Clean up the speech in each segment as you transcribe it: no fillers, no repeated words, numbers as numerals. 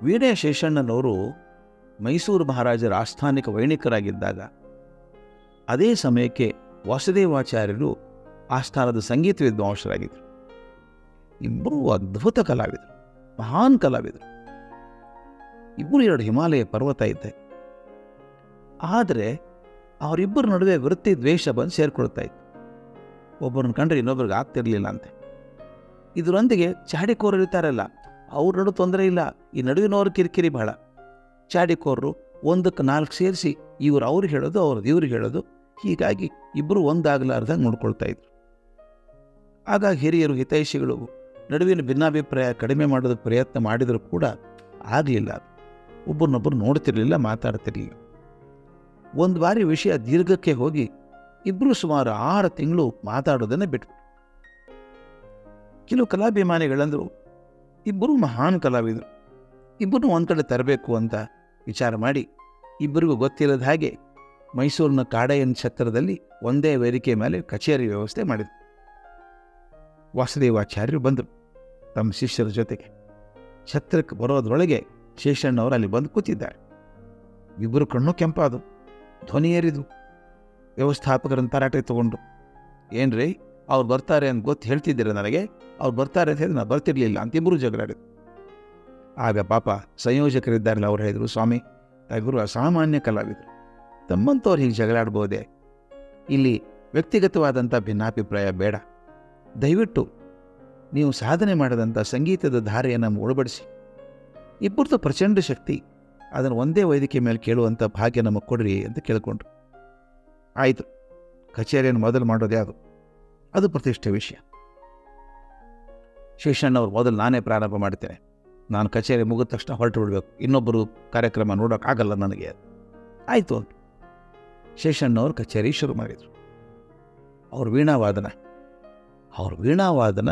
ವೀಣೆ ಶೇಷಣ್ಣನವರು ಮೈಸೂರು ಮಹಾರಾಜರ ಆಸ್ಥಾನಿಕ ವೈಣಿಕರಾಗಿದ್ದಾಗ ಅದೇ ಸಮಯಕ್ಕೆ ವಾಸುದೇವಾಚಾರ್ಯರು ಆಸ್ಥಾನದ ಸಂಗೀತ ವಿದ್ವಾಂಸರಾಗಿದ್ದರು. ಇಬ್ಬರೂ ಅದ್ಭುತ ಕಲಾವಿದರು, ಮಹಾನ್ ಕಲಾವಿದರು. ಇಬ್ಬರು 2 ಹಿಮಾಲಯ ಪರ್ವತ ಇದ್ದೆ. ಆದರೆ ಅವರಿಬ್ಬರ ನಡುವೆ ವೃತ್ತಿ ದ್ವೇಷ ಬಂದು ಸೇರಿಕೊಳ್ತಾ ಇತ್ತು. ಒಬ್ಬರನ್ನ ಕಂಡ್ರೆ ಇನ್ನೊಬ್ರಿಗೆ ಆಗ್ತಿರ್ಲಿಲ್ಲ ಅಂತೆ. ಇದರೊಂದಿಗೆ ಚಾಡಿಕೋರರು ಇರ್ತಾರಲ್ಲ, ಅವ್ರ ನಡು ತೊಂದರೆ ಇಲ್ಲ, ಈ ನಡುವಿನವ್ರ ಕಿರಿಕಿರಿ ಬಹಳ. ಚಾಡಿಕೋರರು ಒಂದಕ್ಕೆ 4 ಸೇರಿಸಿ ಇವ್ರು ಅವ್ರಿಗೆ ಹೇಳೋದು, ಅವ್ರದ್ದು ಇವ್ರಿಗೆ ಹೇಳೋದು. ಹೀಗಾಗಿ ಇಬ್ಬರು ಒಂದಾಗಲಾರ್ದಂಗೆ ನೋಡ್ಕೊಳ್ತಾ ಇದ್ರು. ಆಗ ಹಿರಿಯರು ಹಿತೈಷಿಗಳು ನಡುವಿನ ಭಿನ್ನಾಭಿಪ್ರಾಯ ಕಡಿಮೆ ಮಾಡೋದಕ್ಕೆ ಪ್ರಯತ್ನ ಮಾಡಿದರೂ ಕೂಡ ಆಗಲಿಲ್ಲ. ಒಬ್ಬರನ್ನೊಬ್ಬರು ನೋಡ್ತಿರ್ಲಿಲ್ಲ, ಮಾತಾಡ್ತಿರ್ಲಿಲ್ಲ. ಒಂದು ಬಾರಿ ವಿಷಯ ದೀರ್ಘಕ್ಕೆ ಹೋಗಿ ಇಬ್ಬರು ಸುಮಾರು 6 ತಿಂಗಳು ಮಾತಾಡೋದನ್ನೇ ಬಿಟ್ಬಿಟ್ಟು. ಕೆಲವು ಕಲಾಭಿಮಾನಿಗಳಂದರು, ಇಬ್ಬರು ಮಹಾನ್ ಕಲಾವಿದರು, ಇಬ್ಬರನ್ನು ಒಂದು ಕಡೆ ತರಬೇಕು ಅಂತ ವಿಚಾರ ಮಾಡಿ ಇಬ್ಬರಿಗೂ ಗೊತ್ತಿಲ್ಲದ ಹಾಗೆ ಮೈಸೂರಿನ ಕಾಡಯ್ಯನ ಛತ್ರದಲ್ಲಿ ಒಂದೇ ವೇದಿಕೆ ಮೇಲೆ ಕಚೇರಿ ವ್ಯವಸ್ಥೆ ಮಾಡಿದರು. ವಾಸುದೇವಾಚಾರ್ಯರು ಬಂದರು ತಮ್ಮ ಶಿಷ್ಯರ ಜೊತೆಗೆ. ಛತ್ರಕ್ಕೆ ಬರೋದ್ರೊಳಗೆ ಶೇಷಣ್ಣವರು ಅಲ್ಲಿ ಬಂದು ಕೂತಿದ್ದಾರೆ. ಇಬ್ಬರು ಕಣ್ಣು ಕೆಂಪಾದು, ಧ್ವನಿ ಏರಿದು. ವ್ಯವಸ್ಥಾಪಕರನ್ನು ತರಾಟೆ ತಗೊಂಡು, ಏನ್ರಿ ಅವ್ರು ಬರ್ತಾರೆ ಅಂತ ಗೊತ್ತು ಹೇಳ್ತಿದ್ದೀರ ನನಗೆ, ಅವ್ರು ಬರ್ತಾರೆ ಅಂತ ಹೇಳಿದ್ರೆ ನಾನು ಬರ್ತಿರ್ಲಿಲ್ಲ ಅಂತ ಇಬ್ಬರು ಜಗಳಾಡಿದ್ರು. ಆಗ ಪಾಪ ಸಂಯೋಜಕರಿದ್ದಾರಲ್ಲ, ಅವ್ರು ಹೇಳಿದರು, ಸ್ವಾಮಿ ಇವರು ಅಸಾಮಾನ್ಯ ಕಲಾವಿದರು, ತಮ್ಮಂಥವ್ರು ಹೀಗೆ ಜಗಳಾಡ್ಬೋದೇ? ಇಲ್ಲಿ ವ್ಯಕ್ತಿಗತವಾದಂಥ ಭಿನ್ನಾಭಿಪ್ರಾಯ ಬೇಡ. ದಯವಿಟ್ಟು ನೀವು ಸಾಧನೆ ಮಾಡಿದಂಥ ಸಂಗೀತದ ಧಾರೆಯನ್ನು ಒಳಪಡಿಸಿ, ಇಬ್ಬರದು ಪ್ರಚಂಡ ಶಕ್ತಿ, ಅದನ್ನು ಒಂದೇ ವೇದಿಕೆ ಮೇಲೆ ಕೇಳುವಂಥ ಭಾಗ್ಯ ನಮಗೆ ಕೊಡ್ರಿ ಅಂತ ಕೇಳಿಕೊಂಡ್ರು. ಆಯಿತು, ಕಚೇರಿಯನ್ನು ಮೊದಲು ಮಾಡೋದು ಯಾವುದು? ಅದು ಪ್ರತಿಷ್ಠೆ ವಿಷಯ. ಶೇಷಣ್ಣವ್ರು ಮೊದಲು ನಾನೇ ಪ್ರಾರಂಭ ಮಾಡ್ತೇನೆ, ನಾನು ಕಚೇರಿ ಮುಗಿದ ತಕ್ಷಣ ಹೊರಟು ಬಿಡಬೇಕು, ಇನ್ನೊಬ್ಬರು ಕಾರ್ಯಕ್ರಮ ನೋಡೋಕ್ಕಾಗಲ್ಲ ನನಗೆ. ಆಯಿತು ಅಂತ ಶೇಷಣ್ಣವ್ರು ಕಚೇರಿ ಶುರು ಮಾಡಿದರು. ಅವ್ರ ವೀಣಾವಾದನ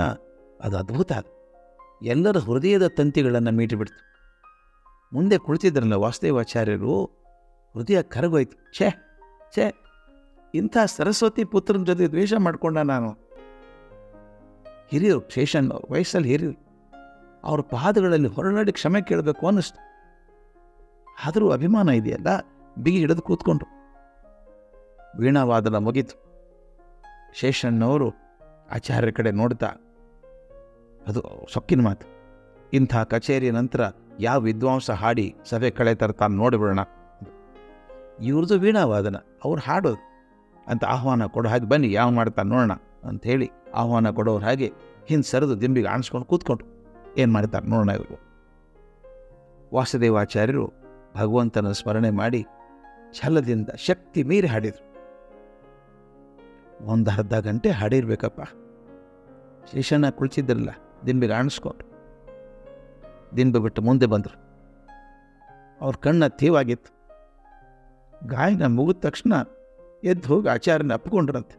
ಅದು ಅದ್ಭುತ. ಅದು ಎಲ್ಲರ ಹೃದಯದ ತಂತಿಗಳನ್ನು ಮೀಟಿಬಿಡ್ತು. ಮುಂದೆ ಕುಳಿತಿದ್ರಲ್ಲ ವಾಸುದೇವಾಚಾರ್ಯರು, ಹೃದಯ ಕರಗೋಯ್ತು. ಛೇ ಇಂಥ ಸರಸ್ವತಿ ಪುತ್ರನ ಜೊತೆ ದ್ವೇಷ ಮಾಡಿಕೊಂಡ ನಾನು. ಹಿರಿಯರು, ಶೇಷಣ್ಣವ್ರು ವಯಸ್ಸಲ್ಲಿ ಹಿರಿಯರು, ಅವ್ರ ಪಾದಗಳಲ್ಲಿ ಹೊರನಾಡಿ ಕ್ಷಮೆ ಕೇಳಬೇಕು ಅನ್ನಿಸ್ತು. ಆದರೂ ಅಭಿಮಾನ ಇದೆಯಲ್ಲ, ಬಿಗಿ ಹಿಡಿದು ಕೂತ್ಕೊಂಡ್ರು. ವೀಣಾವಾದನ ಮುಗಿತು. ಶೇಷಣ್ಣವರು ಆಚಾರ್ಯರ ಕಡೆ ನೋಡ್ತಾ, ಅದು ಸೊಕ್ಕಿನ ಮಾತು, ಇಂಥ ಕಚೇರಿಯ ನಂತರ ಯಾವ ವಿದ್ವಾಂಸ ಹಾಡಿ ಸಭೆ ಕಳೆತಾರೆ ತಾನು ನೋಡಿಬಿಡೋಣ, ಇವ್ರದ್ದು ವೀಣಾವಾದನ, ಅವ್ರು ಹಾಡೋದು ಅಂತ ಆಹ್ವಾನ ಕೊಡೋ ಹಾಗೆ, ಬನ್ನಿ ಯಾವ ಮಾಡ್ತಾನೆ ನೋಡೋಣ ಅಂಥೇಳಿ ಆಹ್ವಾನ ಕೊಡೋರು ಹಾಗೆ ಹಿಂದೆ ಸರಿದು ದಿಂಬಿಗೆ ಆಣಿಸ್ಕೊಂಡು ಕೂತ್ಕೊಂಡ್ರು. ಏನು ಮಾಡ್ತಾರೆ ನೋಡೋಣ ಇವರು. ವಾಸುದೇವಾಚಾರ್ಯರು ಭಗವಂತನ ಸ್ಮರಣೆ ಮಾಡಿ ಛಲದಿಂದ ಶಕ್ತಿ ಮೀರಿ ಹಾಡಿದರು. 1-ಅರ್ಧ ಗಂಟೆ ಹಾಡಿರ್ಬೇಕಪ್ಪ. ಶೇಷಣ್ಣ ಕುಳಿತಿದ್ರಲ್ಲ, ದಿಂಬಿಗೆ ಆಣಿಸ್ಕೊಂಡು ದಿಂಬು ಬಿಟ್ಟು ಮುಂದೆ ಬಂದರು. ಅವ್ರ ಕಣ್ಣ ತೀವಾಗಿತ್ತು. ಗಾಯನ ಮುಗಿದ ತಕ್ಷಣ ಎದ್ದು ಹೋಗಿ ಆಚಾರ್ಯನ ಅಪ್ಪಿಕೊಂಡ್ರಂತೆ.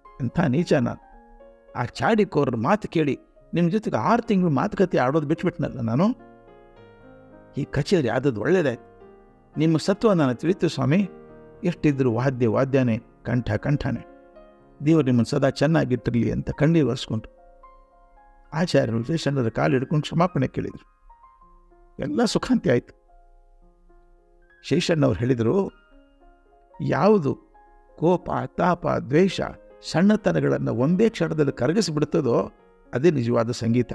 ಎಂಥ ನೀಚ ನಾನು, ಆ ಚಾಡಿಕೋರರ ಮಾತು ಕೇಳಿ ನಿಮ್ಮ ಜೊತೆಗೆ 6 ತಿಂಗಳು ಮಾತುಕತೆ ಆಡೋದು ಬಿಟ್ಬಿಟ್ನಲ್ಲ ನಾನು. ಈ ಕಚೇರಿ ಆದದ್ದು ಒಳ್ಳೇದಾಯ್ತು, ನಿಮ್ಮ ಸತ್ವ ನಾನು ತಿಳಿತು ಸ್ವಾಮಿ. ಎಷ್ಟಿದ್ರು ವಾದ್ಯನೇ, ಕಂಠನೇ. ದೇವರು ನಿಮ್ಮನ್ನು ಸದಾ ಚೆನ್ನಾಗಿಟ್ಟಿರಲಿ ಅಂತ ಕಣ್ಣೀರು ಒರೆಸ್ಕೊಂಡ್ರು. ಆಚಾರ್ಯರು ಶೇಷಣ್ಣರ ಕಾಲು ಹಿಡ್ಕೊಂಡು ಕ್ಷಮಾಪಣೆ ಕೇಳಿದರು. ಎಲ್ಲ ಸುಖಾಂತಿ ಆಯಿತು. ಶೇಷಣ್ಣವ್ರು ಹೇಳಿದರು, ಯಾವುದು ಕೋಪ, ತಾಪ, ದ್ವೇಷ, ಸಣ್ಣತನಗಳನ್ನು ಒಂದೇ ಕ್ಷಣದಲ್ಲಿ ಕರಗಿಸಿಬಿಡುತ್ತದೋ ಅದೇ ನಿಜವಾದ ಸಂಗೀತ.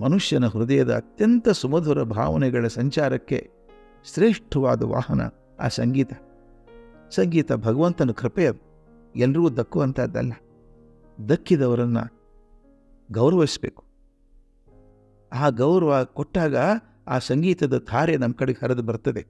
ಮನುಷ್ಯನ ಹೃದಯದ ಅತ್ಯಂತ ಸುಮಧುರ ಭಾವನೆಗಳ ಸಂಚಾರಕ್ಕೆ ಶ್ರೇಷ್ಠವಾದ ವಾಹನ ಆ ಸಂಗೀತ. ಸಂಗೀತ ಭಗವಂತನ ಕೃಪೆ, ಅದು ಎಲ್ಲರಿಗೂ ದಕ್ಕುವಂಥದ್ದಲ್ಲ. ದಕ್ಕಿದವರನ್ನು ಗೌರವಿಸಬೇಕು. ಆ ಗೌರವ ಕೊಟ್ಟಾಗ ಆ ಸಂಗೀತದ ಧಾರೆ ನಮ್ಮ ಕಡೆಗೆ ಹರಿದು ಬರ್ತದೆ.